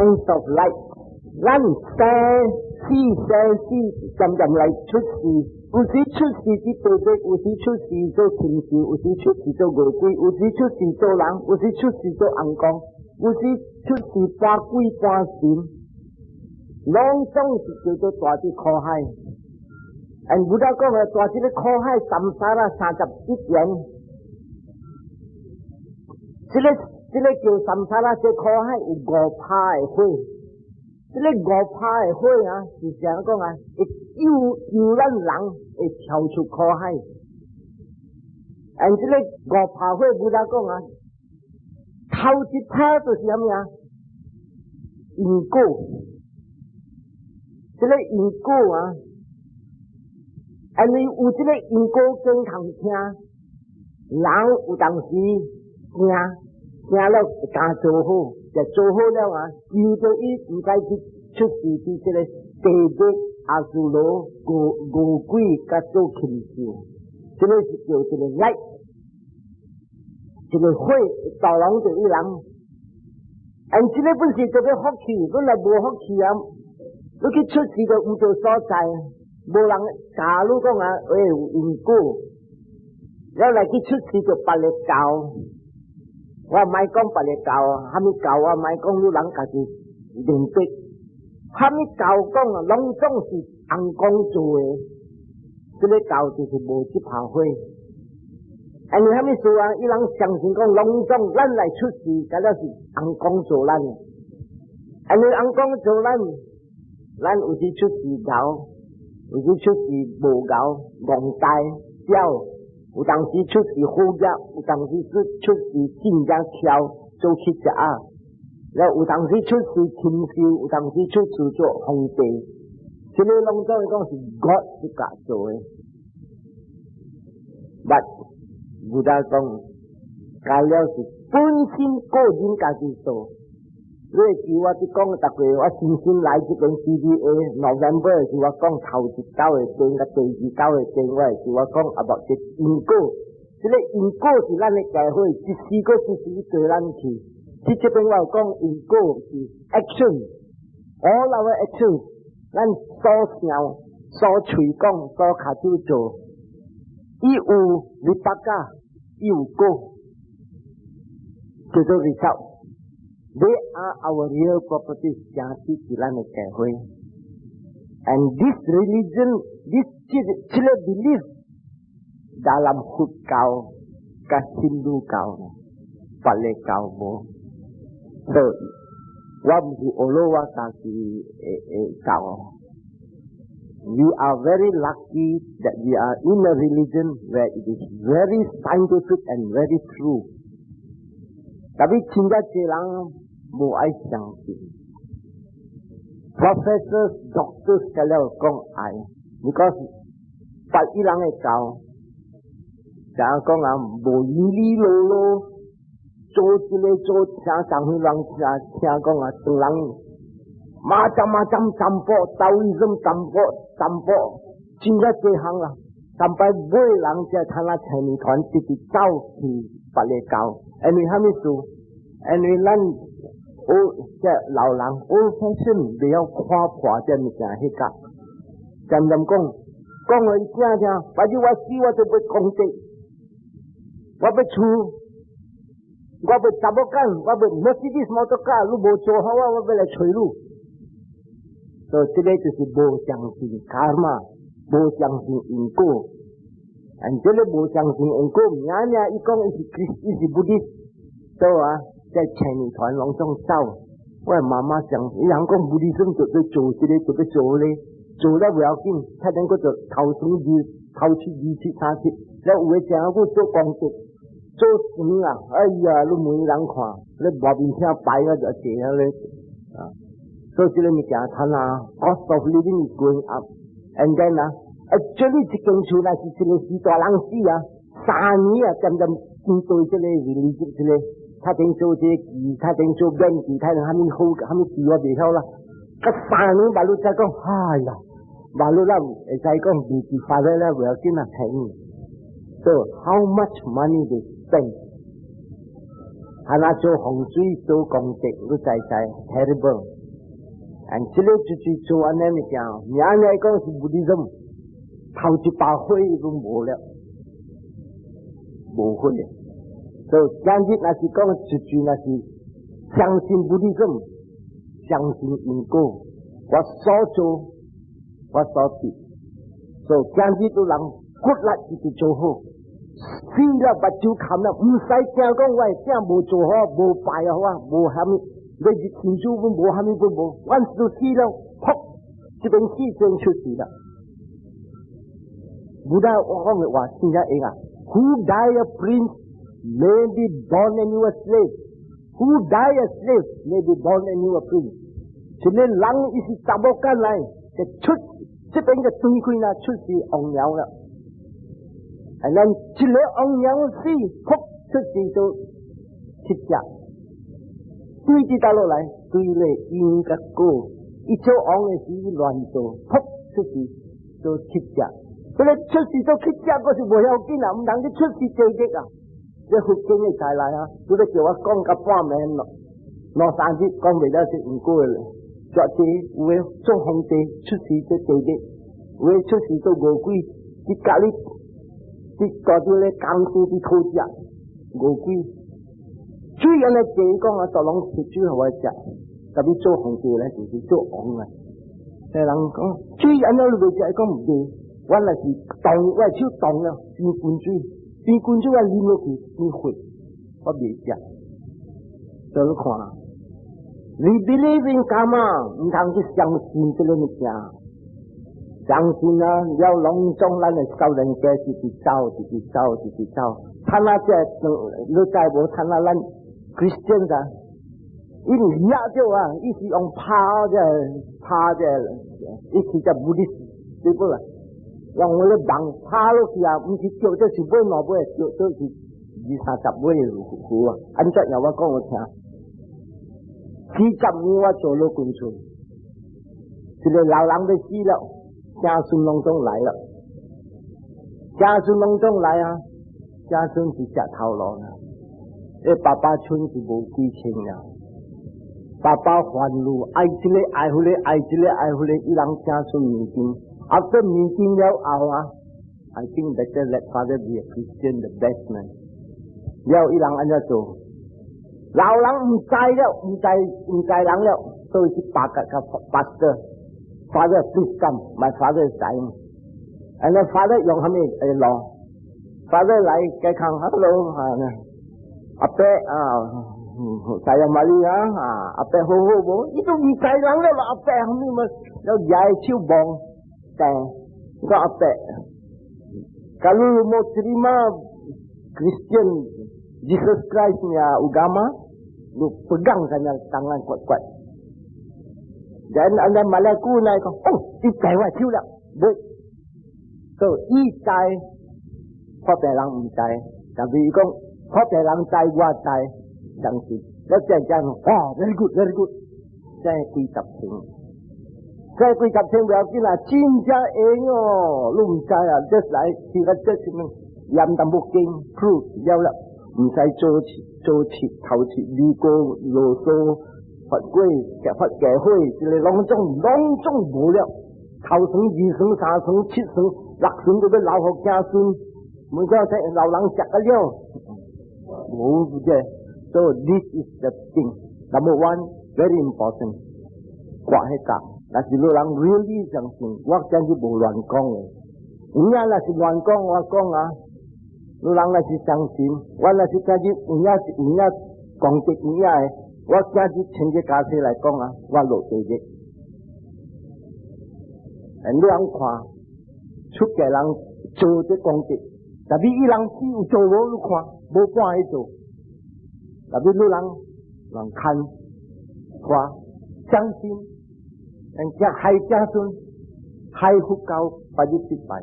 lines of light นั่นแสงสีจำไรชุดสีอุสิชุดสีที่ตัวเด็กอุสิชุดสีโจถิ่นสีอุสิชุดสีโจโกกุยอุสิชุดสีโจหลังอุสิชุดสีโจอังกงอุสิชุดสีปลากุยปลาสิมน้องจ้องสิเจอตัวที่คอให้อันบุตรก็ว่าตัวที่คอให้สัมสาระสาจับจิตเย็นสิเลเกี่ยวสัมสาระจะคอให้อุกอพายห้วยสิเลกอพายห้วยนะสิเสียงก็ไงอยู่ด้านหลังเฉาชุกคอให้อันสิเลกอพายห้วยบุตรก็ไงเท่าที่แท้ตัวเสียงเนี่ยอิงโก้สิเลอิงโก้อ่ะอันนี้อุสิเลอิงโก้เก่งทางเทียหลังอุตังสีเนี่ยแล้วการโจโหจะโจโหแล้วอ่ะอยู่ตัวอีกไม่ได้ชุดสีที่สิเลเตเดอาซูโลโกกุยกัโจคิมซิวสิเลสิเกี่ยวสิเลไล่สิเลห้วยต่อหลังตัวอีหลังอันสิเลเป็นสิจะไปฮอกกี้ก็เลยบัวฮอกกี้อ่ะลูกชุดสีก็อุโจซอใจโบราณกาลูกก็ไงอิงกู้แล้วอะไรที่ชุดสีก็ปลาเล็กเก่าว่าไม้ก้องปลาเล็กเก่าฮามิเก่าว่าไม้ก้องลูกหลังกะจีดิ่งปิดฮามิเก่าก้องลงจ้องสีอังกงจุยที่เล็กเก่าที่สิโบชิพาห้วยอันนี้ฮามิสัวอีหลังจังสิก้องลงจ้องลั่นไหลชุดสีก็แล้วสิอังกงจุลั่นอันนี้อังกงจุลั่นอุทิศชุดสีเก่าอุทิศชุดสีโบเก่ากองตายเจ้าอุตังสีชุดสีหูยะอุตังสีชุดสีจินยังเขียวโจคิดจะแล้วอุตังสีชุดสีคิมซิวอุตังสีชุดสีโจฮงเตที่นี่ลงเจ้าก็สิกอดสิกะโจบัดบุดาตงกาเลี้ยวสิปุ่นชิมโกจินกาจิโตเรื่องที่ว่าที่กองตะเกียว่าสิ่งหลายที่เป็น CDA November ที่ว่ากองเท่าจิตเก้าเองกับตีจิตเก้าเองว่าที่ว่ากอง about จิตอินโก้ที่เรียกอินโก้ที่ร้านในแก่ห้วยจิตซีก็จิตซีเกิดร้านที่จะเป็นว่ากองอินโก้ที่ action all our action ร้านซอเสียวซอฉุยกองซอขาจูโจอีอูลิปากาอีอูโก้จะต้องรีเซลThey are our real properties jati kilane kehoi. And this religion, this chile belief dalam hud kau, ka Hindu kau, pale kau mo. So, wamhi olowa kasi kau. We are very lucky that we are in a religion where it is very scientific and very true. Tapi cinta celang bộ ai chẳng tin professors doctors kalau kong ai because phải ilang ai cao chẳng kong bộ yili lolo cho chile cho chẳng huy lang chẳng kong tung lang macam campo taoism campo cinta cehang sampai boy lang cia thana chani thon titi cao thì pale cao and we have to and we learnจะเหล่าหลังแฟชั่นเดี๋ยวคว้าขวาจะมีการให้กับจำกล้องเลยจ้าจ้าไปที่ว่าซีว่าจะไปกองเตะว่าไปชูว่าไปจับกันว่าไปเมอร์ซิดิสมอเตอร์คาร์ลูกโบโชฮาวว่าไปเลยช่วยลูกตัวที่เด็กจะสิโบจังสิคาร์มาโบจังสิอินโก้อันเจเลโบจังสิอินโก้เนี่ยอีกองอีคริสต์อีบุดิสตัว在前面团往上走，我妈妈讲，人讲บุรีซึ่งจะไปโจสิเลยจะไปโจเลยโจแล้ว不要紧，他能够就掏出2030，แล้ว我讲我做工作，做什么啊？哎呀，你没人看，你外边听白了就这样嘞啊。所以你讲他呐 ，cost of living is going up, and then actually 这间厝那是这个是大人死啊，3年啊，渐面对这个 religion 这个。他听说这他听说跟他还没好，还没治我不晓啦。个3年马路在讲，哎呀，马路啦，在讲地发来了，不要紧啊，便宜。 So how much money they spend? hà na cho hồng suy cho công tịch lúc chạy chạy terrible and chỉ lấy chú cho anh em chàng nhà này có sự Buddhism thâu chỉ bảo huy cũng bổ lẹ bổ huy so chẳng chỉ là chỉ có chú là chỉ相信 Buddhism 相信因果我所做我所做 so chẳng chỉ都人骨力就做好死了不就看了不使讲讲话讲无做好无拜好啊无虾米你是天主不无虾米不无我就死了噗这边死真出事了不但我讲的话现在啊 who die a prince may be born a new slave who die a slave may be born a new prince 这里人一是打不干来这出这边的东西呢出事红鸟了and then 这里红鸟死噗出事就七只对起打落来对嘞应该过一朝红的是乱做噗出事就七只这里出事就七只嗰是无要紧啊唔通你出事最激啊你福建嘅才来啊佢哋叫我讲个半暝咯攞三日讲未得是唔过嘅昨天有嘅做红地出事就最激有嘅出事就五鬼啲隔籬啲嗰啲咧江苏啲土只五鬼主人咧自己讲啊，就拢食猪好一只，特别做红地咧就是做红啊。即人讲主人咧你就讲唔对，我那是动，我手动了，变灌水，变灌水我啉落去，你会，我未食。所以看，你 believe in karma， 唔通去相信这个物件。相信啊，了拢总咱的少人家自己走，他那只你再无他那咱 Christian 啊，伊唔呀就啊，伊是用趴只，伊是只 Buddhist 对不啦？用我咧绑趴落去啊，唔是叫这是买毛买，叫这是20-30买股啊。按照有我讲我听，40年我做了工作，这个老人都死了。家孙拢总来了，家孙拢总来啊！家孙是吃头路啦，爸爸村是无几钱啦。爸爸烦恼，爱这个爱那个，爱这个爱那个，伊人家孙面经，after 面经了后啊 ，I think better let father be a Christian the best man。了伊人安怎做？老人唔知了，唔知人了，所以是八个pastor。Father, please come. My father is dying. And then father 用什么law? Father 来该看 hello 阿伯saya mari阿伯好好冇，呢都唔使人了阿伯後面咪有曳超棒但個阿伯kalau mau terima Christian Jesus Christ punya agama lu pegang saja tangan kuat-kuat dan anda malaku naik oh đi chạy qua chiếu lắm đấy so y chạy có thể làm không chạy tại vì con có thể làm chạy qua chạy chẳng gì nó chạy chạy very good chạy quy tập thiện biểu cái là chuyên gia ế ngô lúc không chạy à just like khi các chất mình làm tầm bộ kinh proof giao lắm không chạy cho chị thầu chị đi cô lô xô Phật quê, kẻ Phật kẻ huê, chỉ là long trong bộ liệu, thảo sướng, dị sướng, xa sướng, chít sướng, lạc sướng đối với lão học gia sướng, mới có thể lão lắng chặt cái liêu. Bố dễ. So this is the thing. Number one, very important. Quả hết cả, là chỉ lão lắng really chẳng sướng, hoặc chẳng chỉ bộ loạn con này. Nghĩa là chỉ loạn con à. Lão lắng là chỉ chẳng xin, hoặc là chỉ chẳng chỉ, nghĩa còn tịch nghĩa ấy. 我家己亲戚家庭来讲啊，我落地的。你人看，出家人做这功德，但是伊人只有做无你看，无半去做。但是你人看，相信，人家害家孙，害福教，把你失败。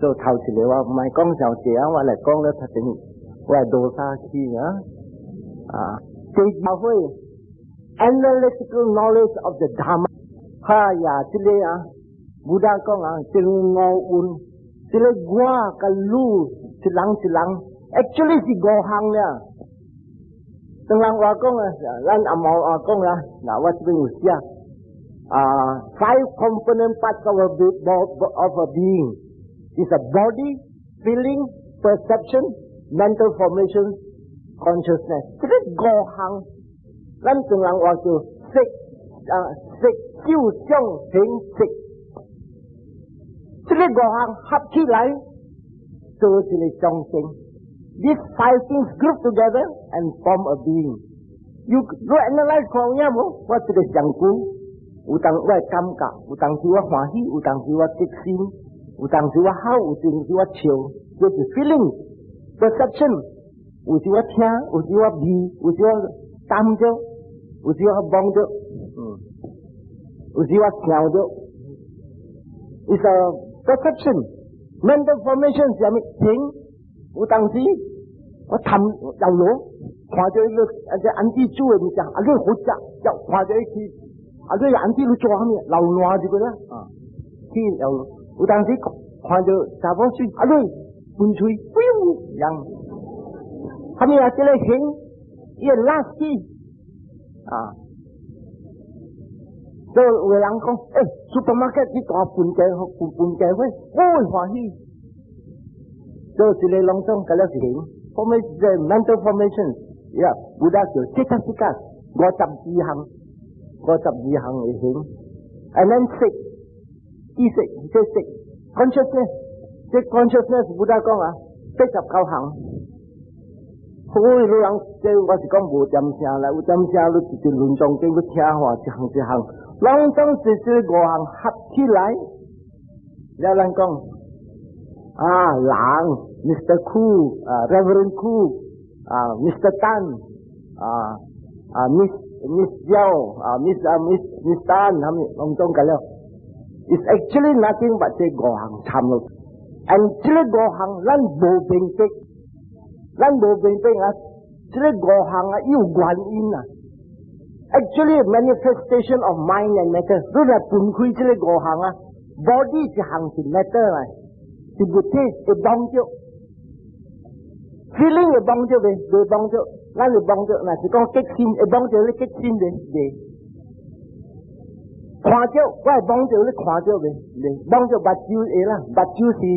做头一个我唔系讲上这样，我嚟讲咧，他等我系多沙去啊。They have analytical knowledge of the Dharma. Sila Buddha ko nga, sila ngoon, sila gua, kalu, silang. Actually, si Gohang niya, Từng lần hòa công lần màu công là nào what we will see. Five component parts of a being is a body, feeling, perception, mental formation, consciousness. Cái gò hàng lần từng lần hòa từ six chiêu trong hình six. Cái gò hàng hợp起来就是中心。These five things group together and form a being. You analyze kwa mo what the jangku, utang wa kamka, utang siwa hwahi, utang siwa tiksin, utang siwa hao, utang siwa chill. This is feeling, perception, usiwa tia, usiwa bi, usiwa tamjo, usiwa bongjo, usiwa kiaojo. It's a perception. Mental formation là một tiếng của tăng sĩ có thầm đầu lỗ hòa cho anh đi chú em chẳng anh ấy hỗ trợ chậu hòa cho khi anh ấy anh đi lu cho hắn lầu loa gì vậy đó khi đầu của tăng sĩ hòa cho sao có suy anh ấy buồn suy phiêu rằng hắn là cái này hiện yên last key rồi người ăn không supermarket đi có bún chè với ôi hòa hi rồi chỉ lấy long trong cái là gì formation mental formation yeah Buddha kiểu chitta gọi tập gì hằng để hiện and then six consciousness Buddha con tích tập cao hằng ôi rồi ăn chơi có gì con bộ chăm xa lại chăm xa lúc chỉ luận trong cái lúc xa hòa chỉ hằng long trong sự gò hàng hợp起来là lần con lạng Mr. Cool Reverend Cool Mr. Tan Miss Giao Miss Tan long trong cái là it's actually nothing but cái gò hàng tham lục and cái gò hàng lần bộ bình tĩnh cái gò hàng yêu quan in actually manifestation of mind and matter rất là tuân khuy chứ lấy gò hàng body chỉ hàng thì matter này thì bút thế cái bóng chứ feeling cái bóng chứ về bóng chứ ngay cái bóng chứ là chỉ có kết xin cái bóng chứ lấy kết xin về khoa chứ cái bóng chứ lấy khoa chứ về bóng chứ bát chiu ấy là bát chiu thì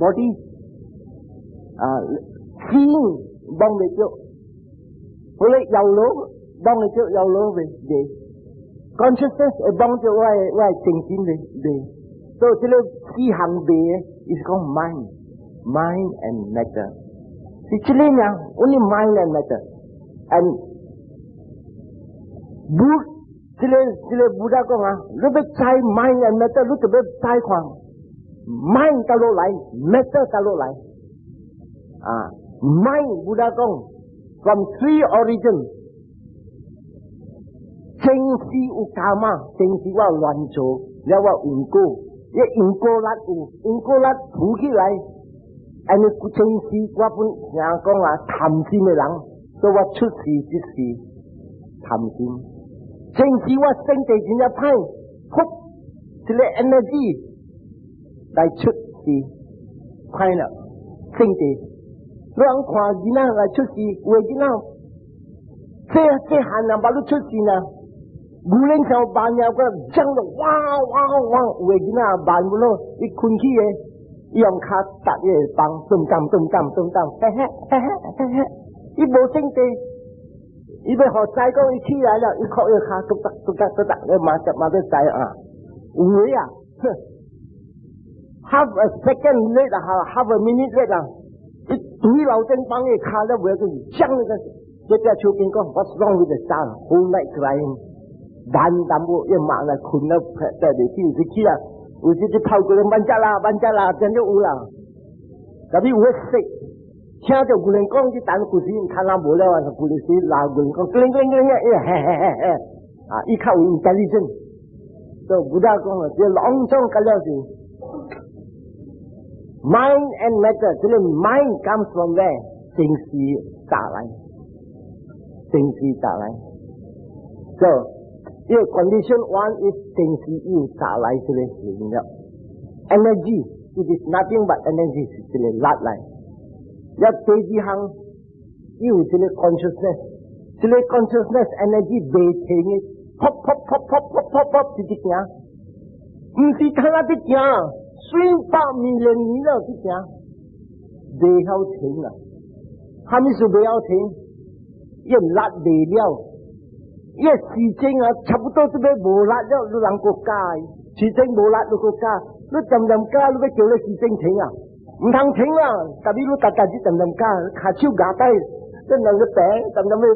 body feeling bóng về chứ với lại giàu lố bong itu yang lo về consciousness bong itu why thinking về so chile si hang về is called mind and matter si chile nya only mind and matter and chile Buddha ko lu be chai mind and matter lu te be chai kwang mind ta lo lai matter ta lo lai mind Buddha ko from three origins正是ukama 正是ว่า乱做แล้วว่าอุโกये उनको लत भूख ही लाई ऐने कुछ हीว่าปุ่นอย่างก็ว่าทำที่ไม่หลังตัวว่าชุดสีจิตสีทำจริงจริงที่ว่าเส้นใจจริงจะให้ทุกที่เลย energy ได้ชุดสีให้น่ะเส้นใจเรื่องความจริงนะได้ชุดสีเวจินะเสียหันนะบรรลุชุดสีนะguling sao ban nhau có chân là wow về cái nào bàn của nó cái khung khí ấy yong khát tại để bằng tum tam cái bộ sinh tê cái bộ họ sai có cái khí lại là cái khó cái khát tum tắc cái mà cái sai uế half a second later half a minute later cái túi lao chân bằng cái khát nó về cái chân cái cái chú kinh con what's wrong with the sun whole night crying ban tambo yang makna kunna pada di sini uji di pau guling banjala jangan ulang tapi wesik siapa guling kong di tanah kusin tanah boleh orang polisi lah guling kong keling ya ikau intelligent so Buddha kong dia longsong kalau sih mind and matter jadi mind comes from where tingsi tak lain so yeah, condition one is tingsi you tak lain sila energy it is nothing but energy sila lat lain ya teji hang you sila consciousness 这个 consciousness energy 未停嘅，pop pop pop pop pop pop pop 直直行，唔是睇下啲行，300 million 年了啲行，未好停啦，係咪說未好停？一辣未了，一時間啊，差不多都俾無辣了，你兩個加，時間無辣你個加，你陣陣加，你俾叫你時間停啊？唔通停啦，特別你大家只陣陣加，下手加低，即係兩個餅，陣陣咩？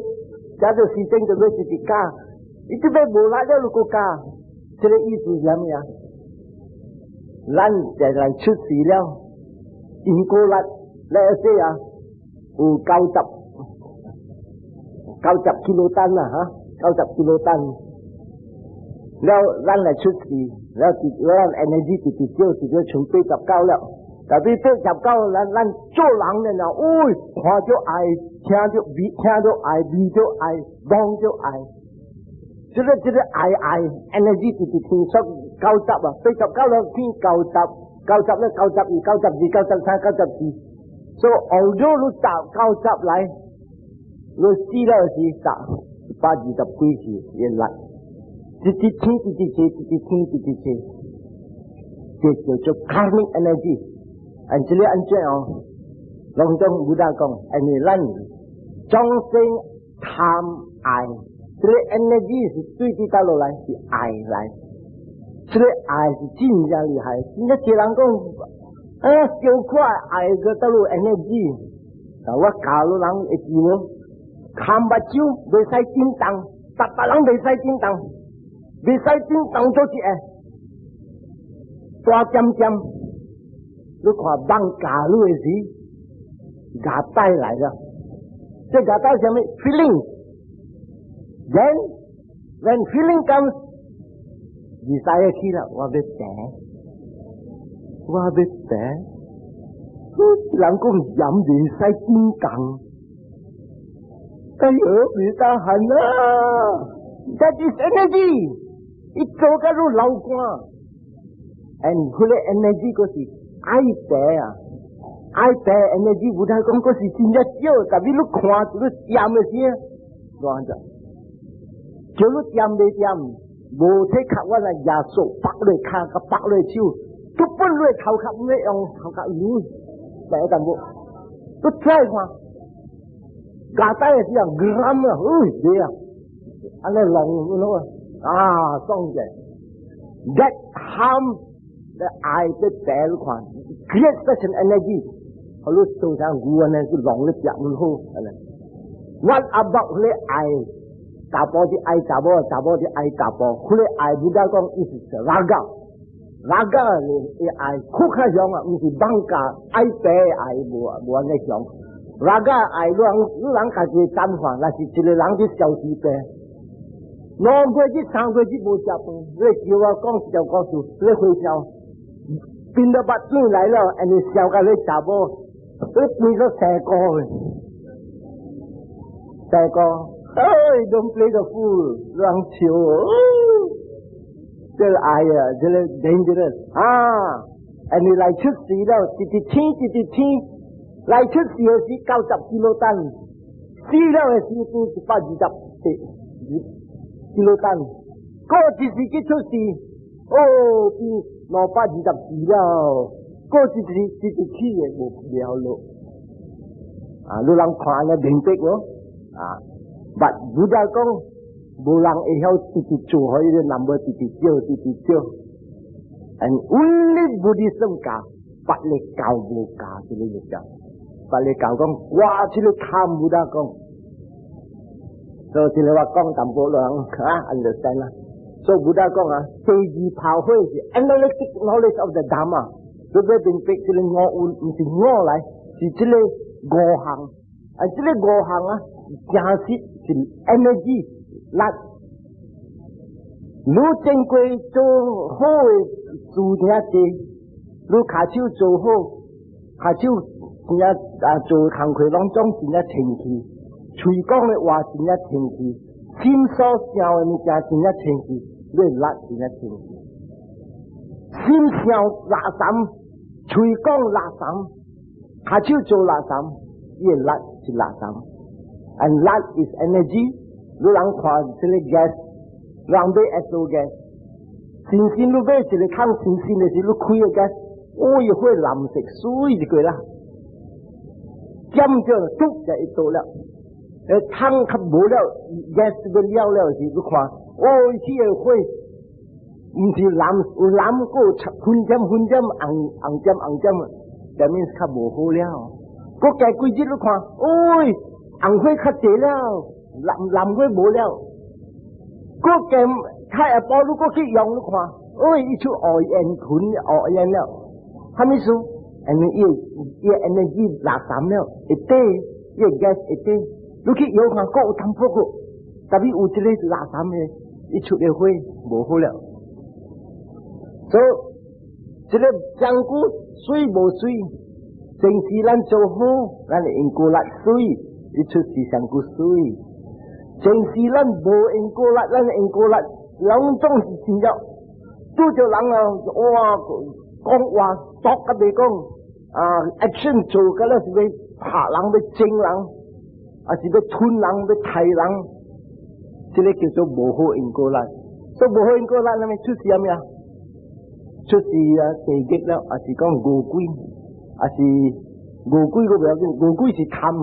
假如時間就俾自己加，你都俾無辣了你個加，這個意思係乜嘢？咱就嚟出事了，如果辣，你說啊，有90 kilo ตัน啦嚇，90 kilo ตันแล้ว咱嚟出事แล้วenergy 直接從89了，但係89咱做人咧嗱，看咗愛，聽咗愛，味咗愛，講咗愛，即係愛 energy 直接從90啊，89了變90咧92、92、93、94，所以although你打90嚟。你死了是打120幾時也來，直接這叫做 karmic energy。而這裡安怎哦？龍中武大講，你咱眾生貪愛，這裡 energy 是對地到落來是愛來，這裡愛是真正厲害。真正有人講，小塊愛個到落 energy， 但我教了人會知無？看目睭未使點動，別人未使點動，未使點動做一個大尖尖，你看放假你的時，牙帶來了，這牙帶什麼 feeling？Then when feeling comes， desire 去了，我要病，人講飲未使點動。哎呦，別得閒啦 ！That is energy， 一做個都流光。And 佢哋 energy 嗰時愛病啊，愛病 energy 唔係講嗰時真一少，但係你看住你掂嘅時，亂咗。叫你掂未掂，無體卡我嚟牙數，白嚟卡個白嚟手，都本嚟頭殼唔係用頭殼用，咪一陣冇，都再看。Gata ya siang geram lah, dia, ane long, song je. That harm the eye the tail kwan, create such an energy. Kalau tu sang gua ni tu long le piak mulu. What about le eye? Tapo di eye tapo di eye tapo. Le eye Buddha kong is raga. Raga le eye kukha jong mesti bangka eye pe eye buat ni jong. Raga ai luang kaji tanpa nasi cili lang di xiao ji pe, non gui ji sang gui ji bu jia peng, le jiwa gong xiao gong su le hui xiao, pindah bat lu lai lo, and xiao ka le jabo, le pui lo sai go, don't play the fool, luang xiao,这ai啊，这个 dangerous and你来出事了，直接听。來出事嘅時90 kilo ตัน，死了嘅時都120 kilo ตัน，嗰時自己出事，變120字了，嗰時自己起嘅冇了咯，你人看嘅明白喎，但如果講冇人會曉直接做可以嘅 number 直接少，and only Buddhism 教，不嚟教冇教之類嘅教。把你教講，哇！這個貪冇得講，所以這個話講淡薄兩understand 啦。所以冇得講啊，四字炮灰是 analytic knowledge of the Dharma， 所以並非這個我唔是我嚟，是這個我行，這個我行啊，正是 energy 力。你正規做好嘅事情些，你下手做好，下手。真正做工課當中真正清氣，嘴講的話真正清氣，心所想的物件真正清氣，你力真正清氣。心想垃圾，嘴講垃圾，下手做垃圾，你力是垃圾。and light is energy. Lúc lắng khoa chỉ là gas, lắng bê SO gas. Sinh sinh lúc bê chỉ là khang sinh sinh là chỉ lúc khuya gas. Ôi hơi làm sạch suy gì cười là. Chăm cho chút cho ít tổ là. Thăng khắp bố là gas bên nhau là gì lúc khoa. Ôi chỉ là hơi. Chỉ làm cô hun chăm ăn chăm. That means khắp bố hô leo. Có cái quy chí lúc khoa. Ôi ăn hơi khát chế leo. Làm với bố leo. Có cái khai ở bao lúc có cái dùng lúc khoa. Ôi ý chú ỏi en khốn ỏi en leo. Hả mi su? Energy là sám leo. Ete, gas ete. Lúc khi yêu khoa có thăm phô cô. Tapi ujile là sám leo. Ý chú đều hơi bố hô leo. So, chỉ là chẳng cú suy bố suy. Chính sĩ lăn châu hô, lăn in cô lạc suy. Ý chú sĩ chẳng cú suy. Chính sĩ lăn bố in cô lạc, lăn in cô lạc. Lòng trong sĩ chính dạo. Chú cho lăng là, con hòa, tóc cái bề con. Action chủ cái là sĩ bề hạ lăng, bề chính lăng. Sĩ bề thun lăng, bề thầy lăng. Chỉ là kêu cho bố hô in cô lạc. So bố hô in cô lạc là mấy chú sĩ à mẹ? Chú sĩ tề ghét đó, sĩ con gồ quy. sĩ gồ quy có biểu hiện, gồ quy sĩ thăm.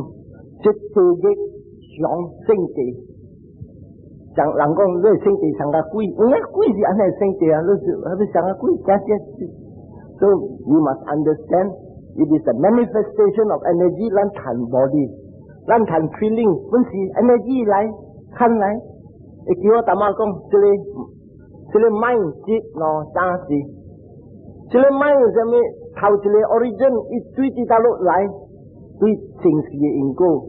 Chứ tề ghét sống sinh tề. Chẳng lặng con rơi sinh tề sang ra quy. Nghe quy gì anh này sinh tề, nó sang ra quy. Yes. So you must understand, it is a manifestation of energy lan thành body. Lan thành feeling, vẫn sĩ energy lại, khăn lại. Ý kêu tạm con, chỉ là mind, chít, nó, ta gì. Chỉ là mind, chỉ là thảo chỉ là origin, ít tuy tí ta lộ lại, tuy chính sĩ in cô.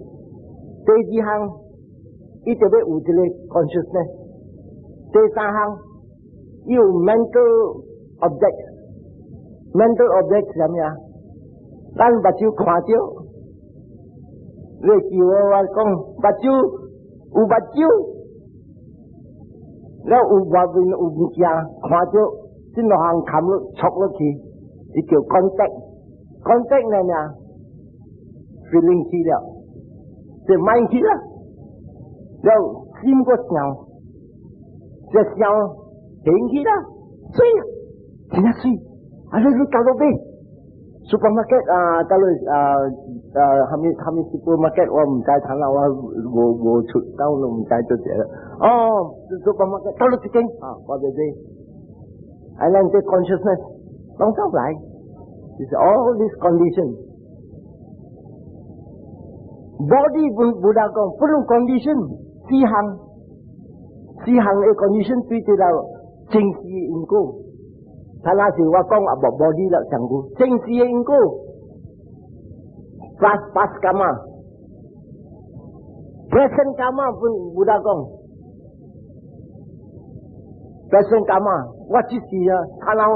Tế gì hàng, ít tế bế ủ chỉ là consciousness. Tế xa hàng, yêu mental objects. Mental objects là gì à? Lan bà chiêu khóa chiêu. Lê chiêu vào con, bà chiêu, u bà chiêu.แล้วอุบาวินอุบิจาขวาเจ้าที่นอนคำแล้วช็อกแล้วทีที่เกี่ยวคอนแทคเนี่ยนะ feeling ทีเดียวจะไม่ทีละแล้วซิมก็เสียวจะเสียวเห็นทีละซุยทีละซุยอะไรรู้กันรู้ไหมsupermarket ตลาดhami supermarket ว่ามันใจทางเราว่าโบชุดเต้าลมใจตัวเสียsupermarket ตลาดจริงว่าเดี๋ยวand then the consciousness ต้องเข้าไป is all this condition body Buddha ก็พูด condition สี่หังไอ้ condition ที่เราจริงสิอินกูถ้าเราสิว่าก้องบอก body แล้วจังกูจริงสิอินกูpast karma present karma pun Buddha ก้อง present karma ว่าที่สี่ถ้าเรา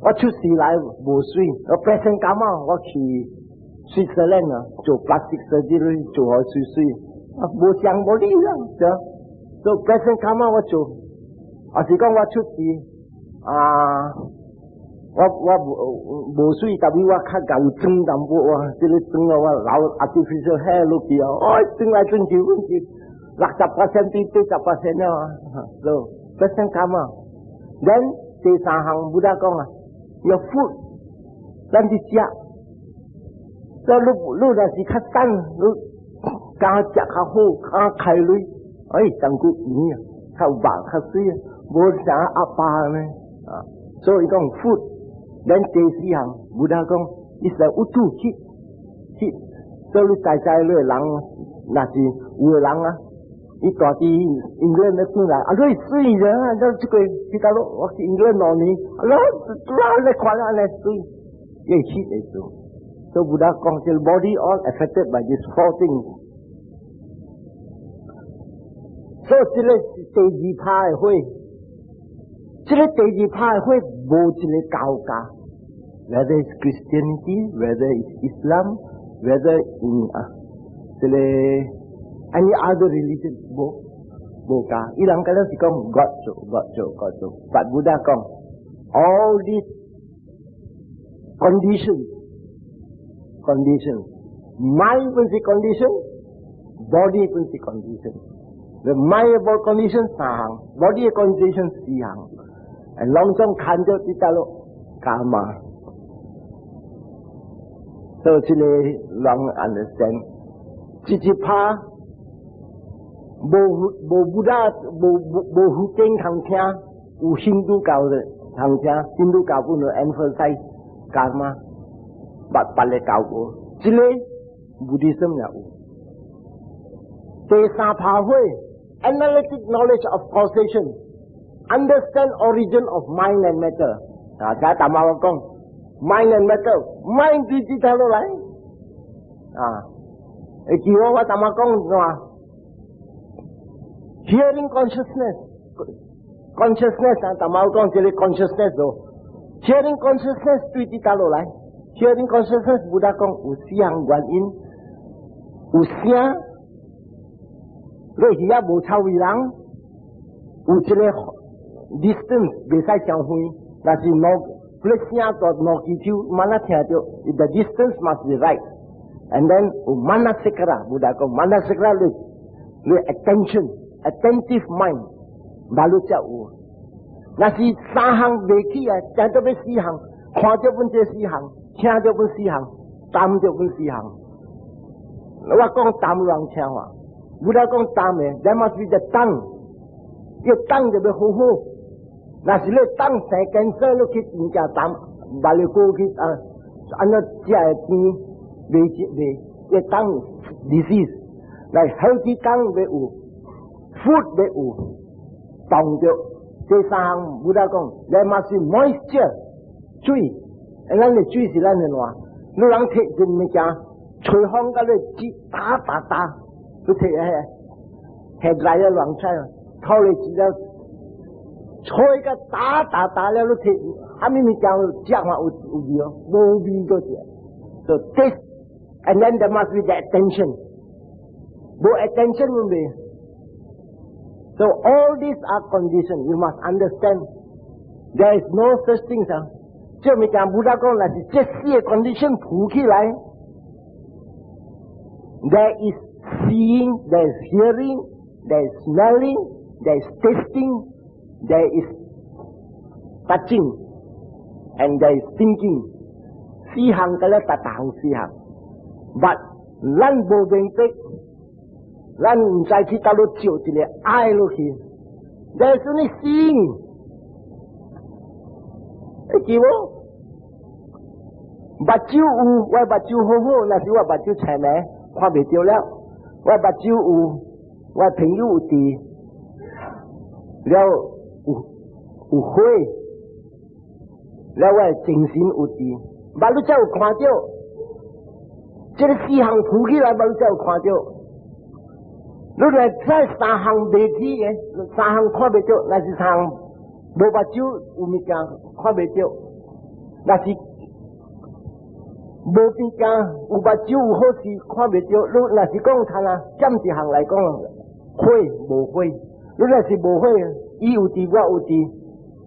ว่าชุดสี่来无水present karma ว่า去Switzerland 做 plastic surgery 做好水无想无理啦对 so present karma 我做是讲我出事我无水但係我較夠裝淡薄即係裝我老 artificial hair 落去裝來裝去60% 對70%so present karma then 第三項Buddha 講your food 咱啲食แล้วลูกน่ะสิคัดตั้งลูกกาจะข้าวโหข้าไข่เลยจังกุนี่ข้าวบาข้าวซีโบราณอาปาเลยso อีกอง food then เจสี่หังบุดาก้อง is the อุตุคิด so ลูกใจเลยหลังน่ะสิวัวหลังอีตัวที่อังกฤษนั่นคืออะไรด้วยสุยนะแล้วจะที่ตลกว่าที่อังกฤษนอนนี่แล้วเลยควันอะไรสุยยังคิดไอ้ตัวSo Buddha consider body all affected by these four things. So 這個第二派會，這個第二派會冇這個教家 ，whether it's Christianity, whether it's Islam, whether in 這個 any other religion 冇教。伊人講是講 God 做 ，but Buddha 講 all these conditions. Mind pun si condition, body pun si condition. The mind about condition sahang, body condition sihang. And long term kanjo kita lo karma. So sila long understand. Cici pa bo Buddha bo huteng thang tia u Hindu kau de thang tia Hindu kau pun emphasize karma. But pale kau po sila Buddhism na u. Tesa pa hui analytic knowledge of causation. Understand origin of mind and matter. Saya tamawa kong mind and matter. Mind tu kita lo lai. Kiwa wa tamawa kong hearing consciousness. Consciousness tamawa kong jadi consciousness do. Hearing consciousness tu kita lo lai. Hearing consciousness Buddha kong usiang guan in. Usia lo hiya bo chao wirang. Ujile distance beside Chiang Hui, that is no Plessia or no Kichu, Manatio, the distance must be right. And then Manasekara, Buddha called Manasekara with attention, attentive mind. Balucha U. Nasi Sahang Beki, Tatabe Sihang, Quadrupun Sihang, Chadupun Sihang, Tamjupun Sihang. Wakong Tamrang Chawa. Buddha Kong Tame, there must be the tongue. Cái tăng thì bị hô hô, là chỉ lấy tăng sẽ cancer lúc khi người ta tạm bà lấy cô khi anh nó chạy đi về cái tăng disease, là healthy tăng về u, food về u, tòng cho cái sang Buddha công, there must be moisture, chui, anh là chui gì là nên hòa, nó đang thấy trên mình cha, chui hong cáiเลยchỉ ta, nó thấy head dryer loạn sai rồi. Thôi chỉ là thôi cái tá là lúc thì anh mình讲讲话有味哦，无味个些。So this and then there must be the attention. Bo attention will be. So all these are conditions. You must understand. There is no such thing, sir. 就咪讲Buddha讲啦，是这些 condition 浮起来。There is seeing, there is hearing, there is smelling. There is tasting, there is touching, and there is thinking. Sihang kala tatang sihang. But lan bo beng tek, lan sai kita lo chiu tile ai lo hi. There is only seeing. Kiwo. Bachiu u, wai bachiu ho ho, na si wa bachiu chai me, kwa be tiêu liao. Wai bachiu u, wai ping yu u ti. แล้ว有火，แล้วว่า精神有地，马路才有看到，这个四行浮起来，马路才有看到。如果在三行未起嘅，三行看未到，那是三行无目睭有物件看未到，那是无物件有目睭有好事看未到。如那是讲他啦，占一行来讲，火无火。 如果是无火，伊有地我有地，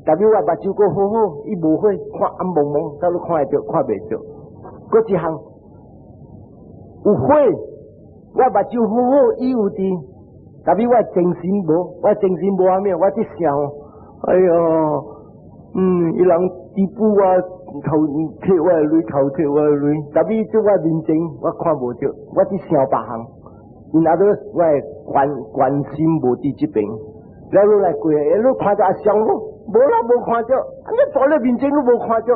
代表我目睭够好好，伊无火，看暗蒙蒙，到你看会到，看袂到。搁一项有火，我目睭好好，伊有地，代表我精神无，我精神无阿咩，我伫想，哎哟，伊人地补我头摕我的泪，头摕我的泪，代表即我面前我看无到，我伫想别项。 In others, 我关心无伫这边，然后来过，一路看到阿香咯，无啦无看到，你坐在面前都无看到，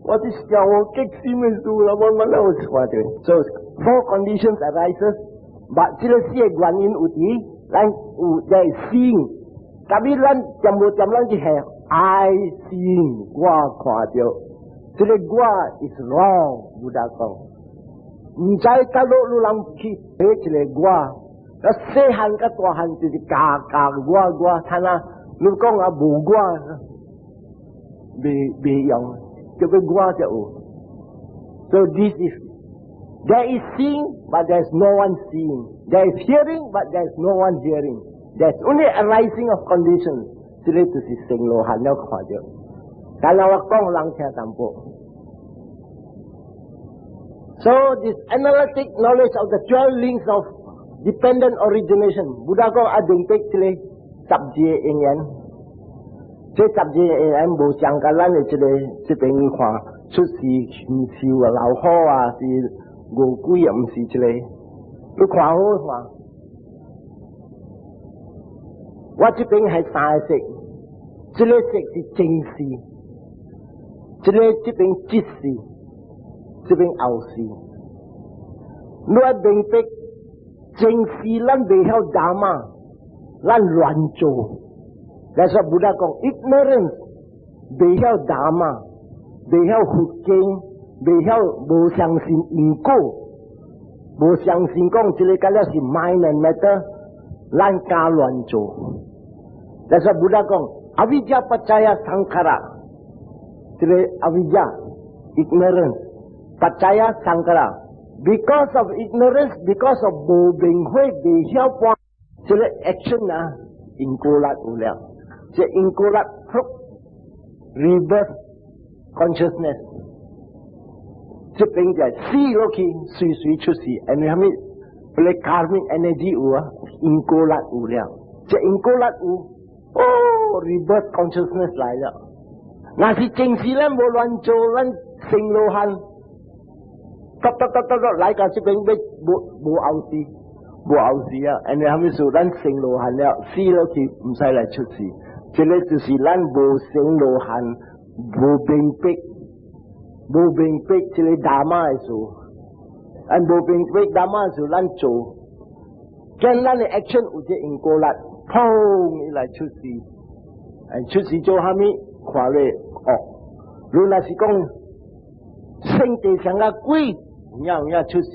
我伫想我激心的事啦，我哪有看到 ？So four conditions arises, but 这个些原因有伫，咱有在 seeing， 但是咱全部咱是系 I seeing， 我看到，这个我 is wrong， 不得讲。 唔知甲路人去买一个我，啊细汉甲大汉就是家我，睇下你讲啊无我，未用，叫佢我就有。So this is there is seeing, but there is no one seeing. There is hearing, but there is no one hearing. There is only arising of conditions. 这个就是成罗汉了看到，但係我講人聽淡薄。 So this analytic knowledge of the 12 links of dependent origination. Buddha 講一定逼這個十字嘅因緣，這十字嘅因緣無相甲咱嘅這邊看出世唔是話老虎啊，是餓鬼啊，唔是這個，你看好看。我這邊係三個色，這個色是正視，這邊即視，這邊後視。你一定逼正視咱未曉打嘛，咱亂做。但是Buddha講 ignorance 未曉打嘛，未曉佛經，未曉無相信因果，無相信講這個假如是 mind and matter，咱加亂做。但是Buddha講avidya paccaya sankhara，這個avidya ignorance paccaya sankhara。Because of ignorance, because of 無明慧未曉半，這個 action 啊，因果力有了，這因果力 reverse consciousness， 這邊就死落去，隨出世，and 係咪？嗰個 karmic energy 有啊，因果力有了，這因果力有，reverse consciousness 來了。那是正視咱無亂做，咱成羅漢。來到這邊冇後事啊！然後後面說咱成羅漢了，死落去唔使來出世。這個就是咱無成羅漢，無明逼，這個大媽嘅事。而無明逼大媽嘅事，咱做，跟咱嘅 action 有隻因果力，砰一來出世，出世做下面看咧如若是講聖地上嘅鬼。有出事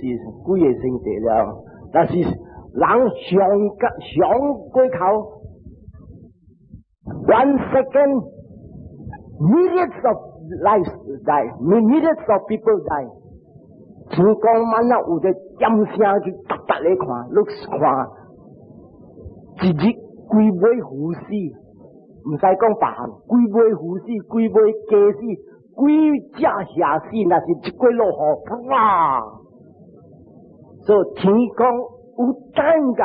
鬼嘅聖地了，但是人上鬼口 ，1 second millions of lives die, millions of people die。天光晚黑有隻陰聲去突你看，你看，一日幾尾虎死，唔使講別行，幾尾虎死，幾尾雞死。幾隻下死，那是一季落雨，哇！所以天光有等噶。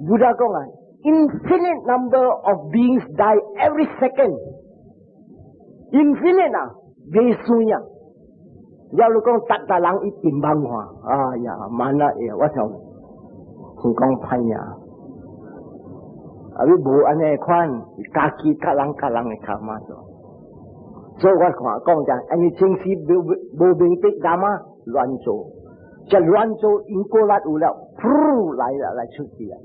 Buddha 講啊 ，infinite number of beings die every second。infinite 啊，未算啊。要你講達人一定萬看，哎呀，萬啦嘢，我就天光歹命。啊，你無安尼款，家己甲人會卡嘛咗。所以我講就，你正視無明逼大媽亂做，這亂做因果力有了，噗來出事啦。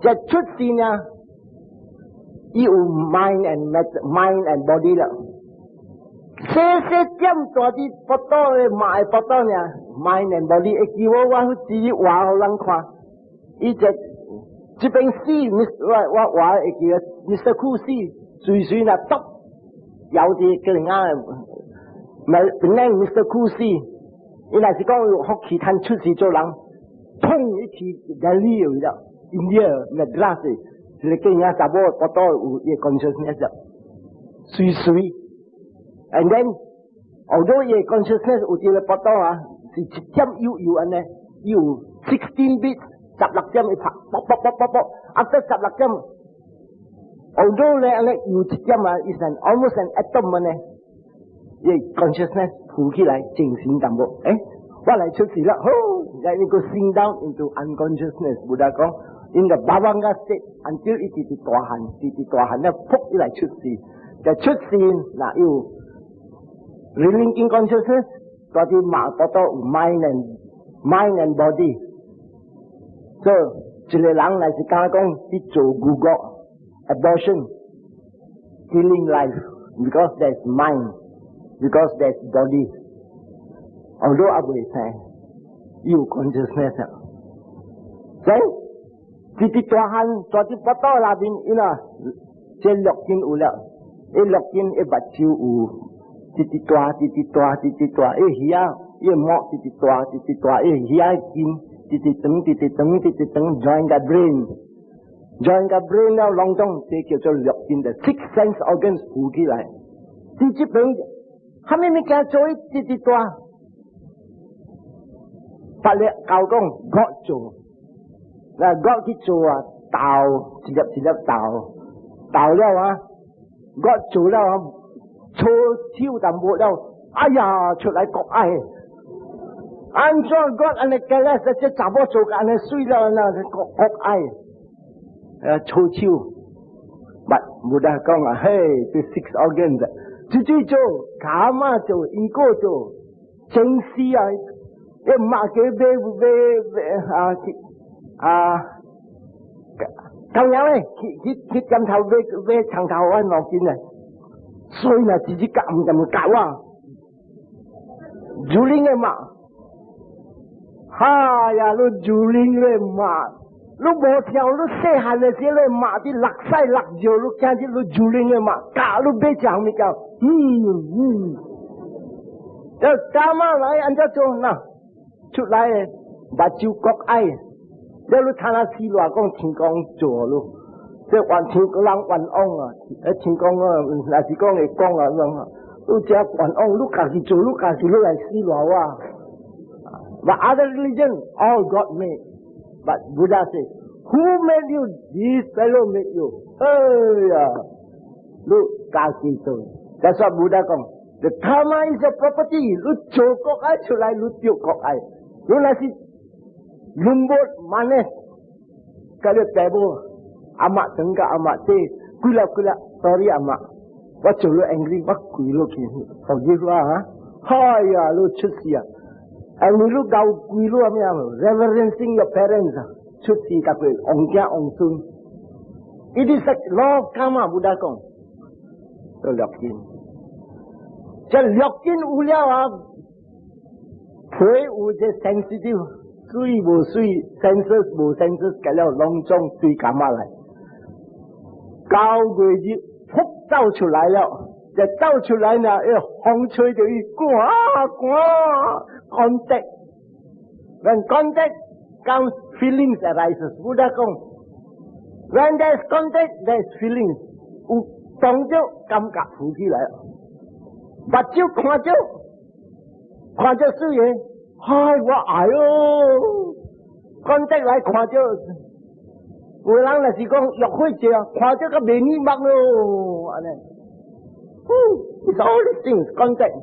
這出事呢，有 mind and body 啦。細點大啲不多嘅買不多呢 ，mind and body 一叫我自己話好人看，伊這邊死，我會叫 Mr. Cool 死，隨啦執。有啲叫人啱，咪本來 Mr. Cool 死，伊若是講福氣攤出事做人，砰一起就溜咗 ，India Madras， 就係叫人查某不多有嘢 consciousness， 隨，and then although 嘢 consciousness 有啲不多啊，是一點有安尼，有16 bits 16點一拍，啵 ，after 16點。Although 咧，有一點啊 ，is an almost an atom 啊呢，嘅 consciousness 浮起來正線淡薄，我嚟出事啦，好，你個 sink down into unconsciousness， Buddha 講 in the bhavanga state until 一直大漢咧，撲一嚟出事，就出事嗱要 relinquishing consciousness， 嗰啲麻多多 mind and body， 所以一個人嚟是講啲做古國。Abortion, killing life, because there's mind, because there's body. Although I will say, you consciousness. Then, titi tuahan, tuati pato labin ina, siya lokin ula. Lokin bachiu u. Titi tua, hiya, mo titi tua, hiya kin, titi teng, join the brain.Join the brain 了，當中這叫做略見的 six sense organs 浮起來。第幾邊，後面咪叫做一啲多，法律教講各做。là gót cái chùa tàu chỉ lập tàu đâu á gót chùa đâu chô chiêu tầm bộ đâu ai ya chụp lại cọc ai anh cho gót anh ấy cái là sẽ chả bao chụp anh ấy suy đâu là cọc ai chô chiêu but Buddha công à hey the six organs chú cho cả mà cho inco cho chân si ai em mà cái về thằng nhau này khi cầm thầu về thằng thầu anh nói chuyện này xui là chỉ cầm cạo à du linh em mà ha ya lu du linh em mà lu bỏ theo lu xe hành là xe lên mà thì lạc sai lạc diều lu kia thì lu du linh em mà cả lu bê chẳng mi cao cho cả mà lại anh cho nào chút lại bà chiu cọc ai nếu lu thằng nào xí loa con thiên công chùa lu thế hoàn thiên lang hoàn ông à thiên công là chỉ con người con à lu chỉ hoàn ông lu cả gì chùa lu cả gì lu lại xí loa wa but other religion all God made but Buddha says who made you this fellow made you lu cả gì chùa that's what Buddha come the karma is a property lu chùa cọc ai chùa lại lu tiêu cọc ai lu là gì lumbut manis kalau tebo amak tengah amak te kula sorry amak what you angry what kula ki forgive lah ha ya lu chusia and lu gau kula amya reverencing your parents chusi ka kwe ongja ongsun it is a law of karma Buddha kong to lokin cha lokin ulia wa pray u je sensitive suy bù suy senses cái là long trong suy cảm lại cao người gì phúc trao 出来了就trao 出来呢風吹就quá contact when contact comes feelings arises Buddha công when there is contact there is feelings tổng chứ cảm giác浮起來bắt chiếu看著suy嘢hai quá ải con trách lại khoa chứ người lăng là chỉ con dọc khối chè khoa chứ các bề nghi mắc đâu anh này it's all these things contact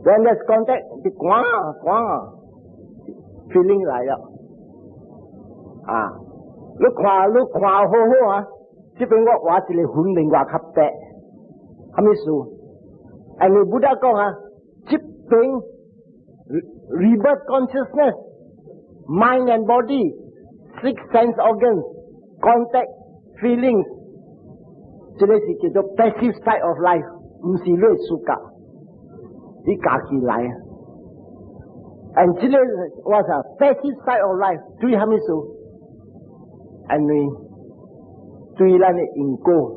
when there's contact thì quá feeling lại đó lúc khoa hô à chứ bên ngọc hóa chỉ là huấn luyện hóa khắp tệ không biết sao anh người Buddha con à chip bên rebirth consciousness, mind and body, six sense organs, contact, feelings. Cho nên thì cái passive side of life, không phải lối suka, đi cả kỳ lại. And cho nên what a passive side of life, tùy hàm số. And we tùy là này inco,